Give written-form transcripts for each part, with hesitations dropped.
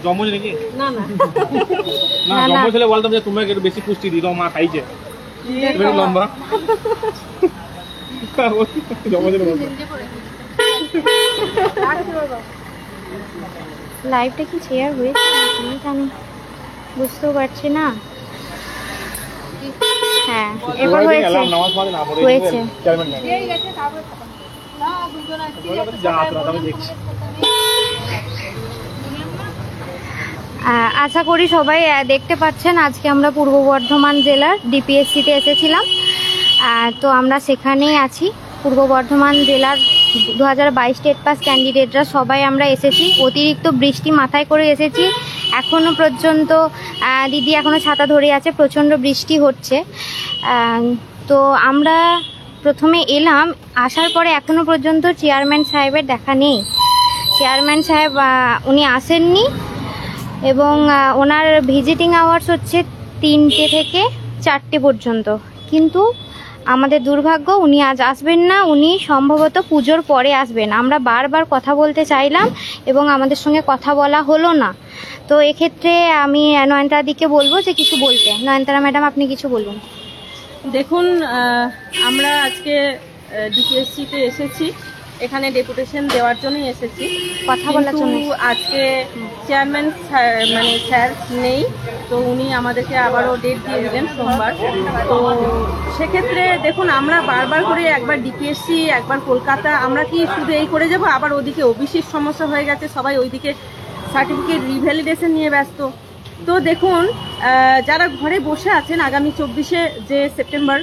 জমজ নাকি? না না না, জমজ হলে বলতাম যে তোমাকে একটু বেশি পুষ্টি দিই, মা খাইছে লম্বা। লাইভটা কি শেয়ার হয়েছে আমি বুঝতেও পারছি না। হ্যাঁ এবার হয়েছে। আশা করি সবাই দেখতে পাচ্ছেন, আজকে আমরা পূর্ব বর্ধমান জেলার ডিপিএসসিতে এসেছিলাম। তো আমরা সেখানেই আছি। পূর্ব বর্ধমান জেলার 2022 স্টেট পাস ক্যান্ডিডেটরা সবাই আমরা এসেছি। অতিরিক্ত বৃষ্টি মাথায় করে এসেছি। এখনও পর্যন্ত দিদি এখনও ছাতা ধরে আছে, প্রচণ্ড বৃষ্টি হচ্ছে। তো আমরা প্রথমে এলাম, আসার পরে এখনও পর্যন্ত চেয়ারম্যান সাহেবের দেখা নেই। চেয়ারম্যান সাহেব উনি আসেননি এবং ওনার ভিজিটিং আওয়ার্স হচ্ছে 3টে থেকে 4টে পর্যন্ত। কিন্তু আমাদের দুর্ভাগ্য উনি আজ আসবেন না, উনি সম্ভবত পুজোর পরে আসবেন। আমরা বারবার কথা বলতে চাইলাম এবং আমাদের সঙ্গে কথা বলা হলো না। তো এক্ষেত্রে আমি নয়নতারা দিকে বলবো যে কিছু বলতে। নয়নতারা ম্যাডাম আপনি কিছু বলুন। দেখুন, আমরা আজকে ডিপিএসসিতে এসেছি, এখানে ডেপুটেশন দেওয়ার জন্যই এসেছি, কথা বলার জন্য। আজকে চেয়ারম্যান মানে স্যার নেই, তো উনি আমাদেরকে আবারও ডেট দিয়ে দিলেন সোমবার। তো সেক্ষেত্রে দেখুন, আমরা বারবার করে একবার ডিপিএসসি একবার কলকাতা, আমরা কি শুধু এই করে যাব? আবার ওদিকে ওবিসির সমস্যা হয়ে গেছে, সবাই ওইদিকে সার্টিফিকেট রিভ্যালিডেশন নিয়ে ব্যস্ত। তো দেখুন, যারা ঘরে বসে আছেন, আগামী 24শে যে সেপ্টেম্বর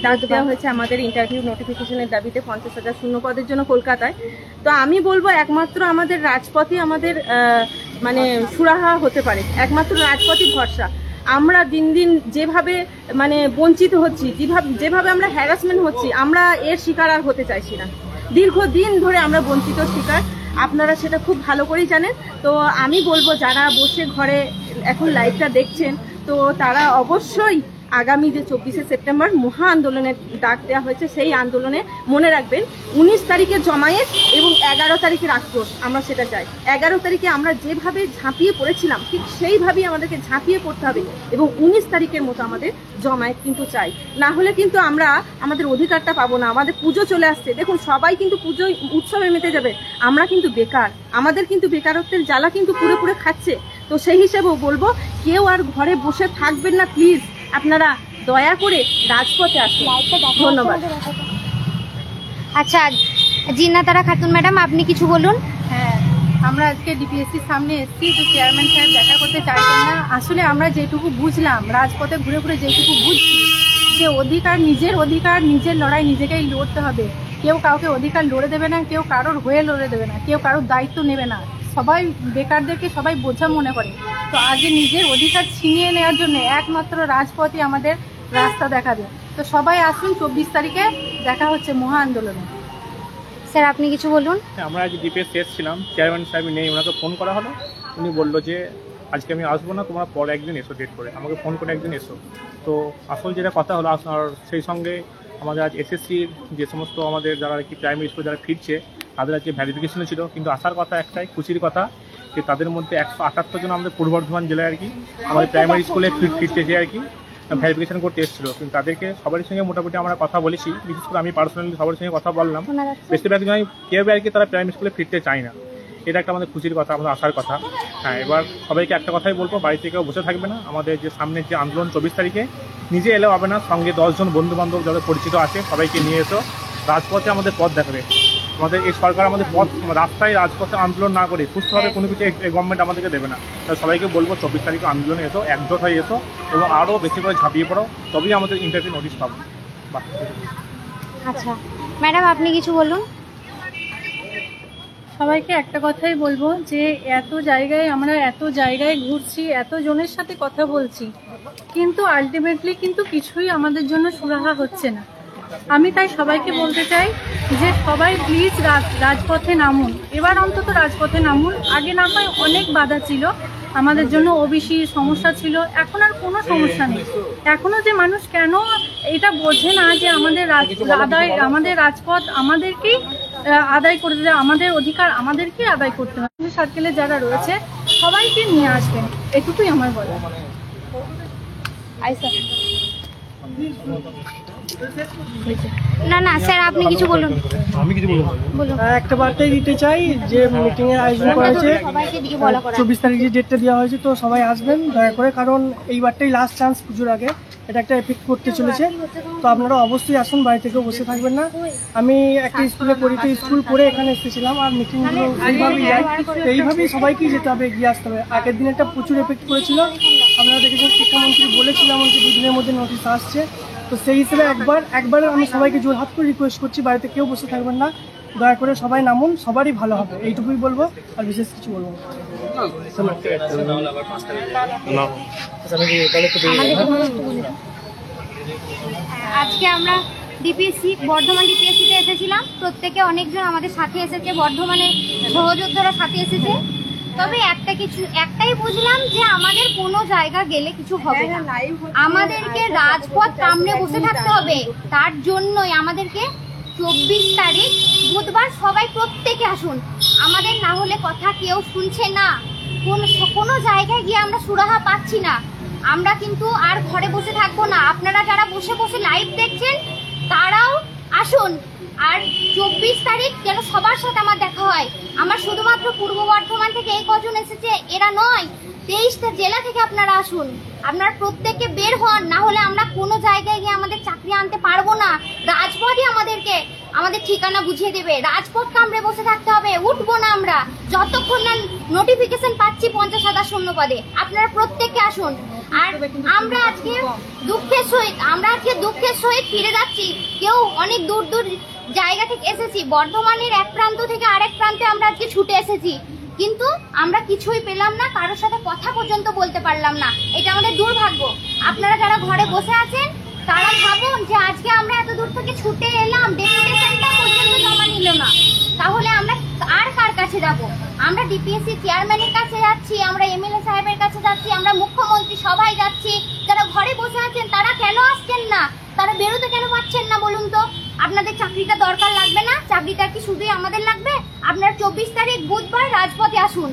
ডাক দেওয়া হয়েছে আমাদের ইন্টারভিউ নোটিফিকেশনের দাবিতে 50,000 শূন্য পদের জন্য কলকাতায়। তো আমি বলবো একমাত্র আমাদের রাজপথই আমাদের মানে সুরাহা হতে পারে, একমাত্র রাজপথই ভরসা। আমরা দিন দিন যেভাবে মানে বঞ্চিত হচ্ছি, যেভাবে আমরা হ্যারাসমেন্ট হচ্ছি, আমরা এর শিকার আর হতে চাইছি না। দীর্ঘদিন ধরে আমরা বঞ্চিত শিকার, আপনারা সেটা খুব ভালো করেই জানেন। তো আমি বলবো যারা বসে ঘরে এখন লাইভটা দেখছেন, তো তারা অবশ্যই আগামী যে 24শে সেপ্টেম্বর মহা আন্দোলনের ডাক দেওয়া হয়েছে, সেই আন্দোলনে মনে রাখবেন 19 তারিখে জমায়েত এবং 11 তারিখের আক্রোশ, আমরা সেটা চাই। 11 তারিখে আমরা যেভাবে ঝাঁপিয়ে পড়েছিলাম ঠিক সেইভাবেই আমাদেরকে ঝাঁপিয়ে পড়তে হবে এবং 19 তারিখের মতো আমাদের জমায়েত কিন্তু চাই। না হলে কিন্তু আমরা আমাদের অধিকারটা পাবো না। আমাদের পুজো চলে আসছে, দেখুন সবাই কিন্তু পুজোয় উৎসবে মেতে যাবে, আমরা কিন্তু বেকার, আমাদের কিন্তু বেকারত্বের জ্বালা কিন্তু পুরো পুরো খাচ্ছে। তো সেই হিসেবেও বলবো, কেউ আর ঘরে বসে থাকবেন না, প্লিজ আপনারা দয়া করে রাজপথে আসুন। ধন্যবাদ। আচ্ছা, জিন্নাতারা খাতুন ম্যাডাম আপনি কিছু বলুন। হ্যাঁ, আমরা আজকে ডিপিএসসির সামনে এসেছি, তো চেয়ারম্যান সাহেব দেখা করতে চাইছেন না। আসলে আমরা যেটুকু বুঝলাম, রাজপথে ঘুরে ঘুরে যেটুকু বুঝছি, যে অধিকার নিজের লড়াই নিজেকেই লড়তে হবে। কেউ কাউকে অধিকার লড়ে দেবে না, কেউ কারোর হয়ে লড়ে দেবে না, কেউ কারোর দায়িত্ব নেবে না। সবাই বেকারদেরকে সবাই বোঝা মনে করে। তো আগে নিজের অধিকার ছিনিয়ে নেওয়ার জন্য একমাত্র রাজপথই আমাদের রাস্তা দেখাবে। তো সবাই আসুন, 24 তারিখে দেখা হচ্ছে মহা আন্দোলনে। স্যার আপনি কিছু বলুন। আমরা আজ ডিপিএসসি এসেছিলাম, চেয়ারম্যান সাহেব নেই, ওনাকে ফোন করা হলো, উনি বললো যে আজকে আমি আসবো না, তোমরা পরে একদিন এসো ডেট করে, আমাকে ফোন করে একদিন এসো। তো আসল যেটা কথা হলো, আর সেই সঙ্গে আমাদের আজ এসএসসির যে সমস্ত আমাদের যারা কি প্রাইমারি স্কুলে যারা ফিরছে, তাদের আজকে ভ্যারিফিকেশনও ছিল। কিন্তু আসার কথা একটাই, খুশির কথা, যে তাদের মধ্যে 178 জন আমাদের পূর্ব বর্ধমান জেলায় আর কি আমাদের প্রাইমারি স্কুলে ফিরতেছে আর কি, ভ্যারিফিকেশন করতে এসেছিলো। কিন্তু তাদেরকে সবার সঙ্গে মোটামুটি আমরা কথা বলেছি, বিশেষ করে আমি পার্সোনালি সবার সঙ্গে কথা বললাম। বেশিরভাগ জনই কেউ আর কি তারা প্রাইমারি স্কুলে ফিরতে চায় না, এটা একটা আমাদের খুশির কথা, আমাদের আসার কথা। হ্যাঁ, এবার সবাইকে একটা কথাই বলবো, বাড়িতে কেউ বসে থাকবে না। আমাদের যে সামনের যে আন্দোলন 24 তারিখে, নিজে এলেও হবে না, সঙ্গে 10 জন বন্ধু বান্ধব যাদের পরিচিত আছে সবাইকে নিয়ে এসো, রাজপথে আমাদের পথ দেখাবে। আমাদের এই সরকার আমাদের পথ রাস্তায় রাজপথে আন্দোলন না করে সুস্থভাবে কোনো কিছু গভর্নমেন্ট আমাদেরকে দেবে না। তাই সবাইকে বলবো 24 তারিখে আন্দোলনে এসো, একজোট হয়ে এসো এবং আরও বেশি করে ঝাঁপিয়ে পড়ো, তবেই আমাদের ইন্টারভিউ নোটিশ পাবো। আচ্ছা ম্যাডাম আপনি কিছু বলুন। সবাইকে একটা কথাই বলবো, যে আমরা এত জায়গায় ঘুরছি, এত জনের সাথে কথা বলছি, কিন্তু আলটিমেটলি কিন্তু কিছুই আমাদের জন্য সুরাহা হচ্ছে না। আমি তাই সবাইকে বলতে চাই যে সবাই প্লিজ রাজপথে নামুন, এবার অন্তত রাজপথে নামুন। আগে না হয় অনেক বাধা ছিল আমাদের জন্য, ওবিসি সমস্যা ছিল, এখন আর কোনো সমস্যা নেই। এখনো যে মানুষ কেন এটা বোঝে না যে আমাদের রাজপথ আমাদেরকেই আদায় করে দিলে আমাদের অধিকার আমাদেরকে আদায় করতে হবে। সার্কেলে যারা রয়েছে সবাইকে নিয়ে আসবেন, এটুকুই আমার বলা। না না স্যার, আপনি কিছু বলুন। আমি কিছু বলবো বলুন। একটা বার্তাই দিতে চাই যে মিটিং এর আয়োজন করা হয়েছে, সবাইকে দিয়ে বলা করা। 24 তারিখ যে ডেটটা দেওয়া হয়েছে, তো সবাই আসবেন দয়া করে, কারণ এইবারটাই লাস্ট চান্স পুজোর আগে, এটা একটা এফেক্ট করতে চলেছে। তো আপনারা অবশ্যই আসুন, বাড়ি থেকেও বসে থাকবেন না। আমি একটা স্কুলে পড়ি, তো স্কুল পড়ে এখানে এসেছিলাম, আর মিটিংগুলো এইভাবেই যাই, তো এইভাবেই সবাইকেই যেতে হবে, এগিয়ে আসতে হবে। আগের দিন একটা প্রচুর এফেক্ট করেছিল, আপনারা দেখেছেন শিক্ষামন্ত্রী বলেছিলাম যে 2 দিনের মধ্যে নোটিশ আসছে। তো সেই হিসেবে একবার আমি সবাইকে জোরহাত করে রিকোয়েস্ট করছি, বাড়িতে কেউ বসে থাকবেন না, দয়া করে সবাই নামুন, সবারই ভালো হবে, এইটুকুই বলবো, আর বিশেষ কিছু বলবো না। আজকে আমরা বর্ধমান ডিপিএসসিতে এসেছিলাম, প্রত্যেকে অনেকজন আমাদের সাথে এসেছে, বর্ধমানের সহযোদ্ধারা সাথে এসেছে। তবে একটাই বুঝলাম যে আমাদের কোনো জায়গা গেলে কিছু হবে না, আমাদেরকে রাজপথ সামনে বসে থাকতে হবে। তার জন্যই আমাদেরকে 24 তারিখ বুধবার সবাই প্রত্যেকে আসুন। আমাদের না হলে কথা কেউ শুনছে না, কোনো জায়গায় গিয়ে আমরা সুরাহা পাচ্ছি না। আমরা কিন্তু আর ঘরে বসে থাকবো না। আপনারা যারা বসে বসে লাইভ দেখছেন তারাও আসুন, আর 24 তারিখ যেন সবার সাথে আমার দেখা হয়। আমার শুধুমাত্র পূর্ব বর্ধমান থেকে এই কজন এসেছে এরা নয়, 23টা জেলা থেকে আপনারা আসুন। আপনারা প্রত্যেককে বের হন, না হলে আমরা কোনো জায়গায় গিয়ে আমাদের চাকরি আনতে পারবো না। রাজপথই আমাদের ঠিকানা বুঝিয়ে দেবে। রাজপথ কামড়ে বসে থাকতে হবে, উঠবো না আমরা যতক্ষণ না নোটিফিকেশন পাচ্ছি 50,000 শূন্য পদে। আপনারা প্রত্যেককে আসুন। আর আমরা আজকে দুঃখের সহিত ফিরে যাচ্ছি। কেউ অনেক দূর জায়গা থেকে এসেছি, বর্ধমানের এক প্রান্ত থেকে আরেক প্রান্তে আমরা আজকে ছুটে এসেছি, কিন্তু আমরা কিছুই পেলাম না, কারোর সাথে কথা পর্যন্ত বলতে পারলাম না। এটা আমাদের দুর্ভাগ্য। আপনারা যারা ঘরে বসে আছেন তারা ভাবুন যে আজকে আমরা এত দূর থেকে ছুটে এলাম, ডেপুটেশনটা পর্যন্ত জমা নিল না, তাহলে আমরা আর কার কাছে যাব? আমরা ডিপিএসসি চেয়ারম্যানের কাছে যাচ্ছি, আমরা এমএলএ সাহেবের কাছে যাচ্ছি, আমরা মুখ্যমন্ত্রী সবাই যাচ্ছি। যারা ঘরে বসে আছেন তারা কেন আসছেন না? তারা বেরোতে কেন পারছেন না বলুন তো? আপনাদের চাকরিটা দরকার লাগবে না? চাকরিটা কি শুধুই আমাদের লাগবে? আপনারা 24 তারিখ বুধবার রাজপথে আসুন।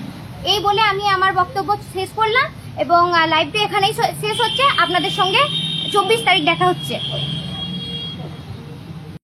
এই বলে আমি আমার বক্তব্য শেষ করলাম এবং লাইভটা এখানেই শেষ হচ্ছে। আপনাদের সঙ্গে 24 তারিখ দেখা হচ্ছে।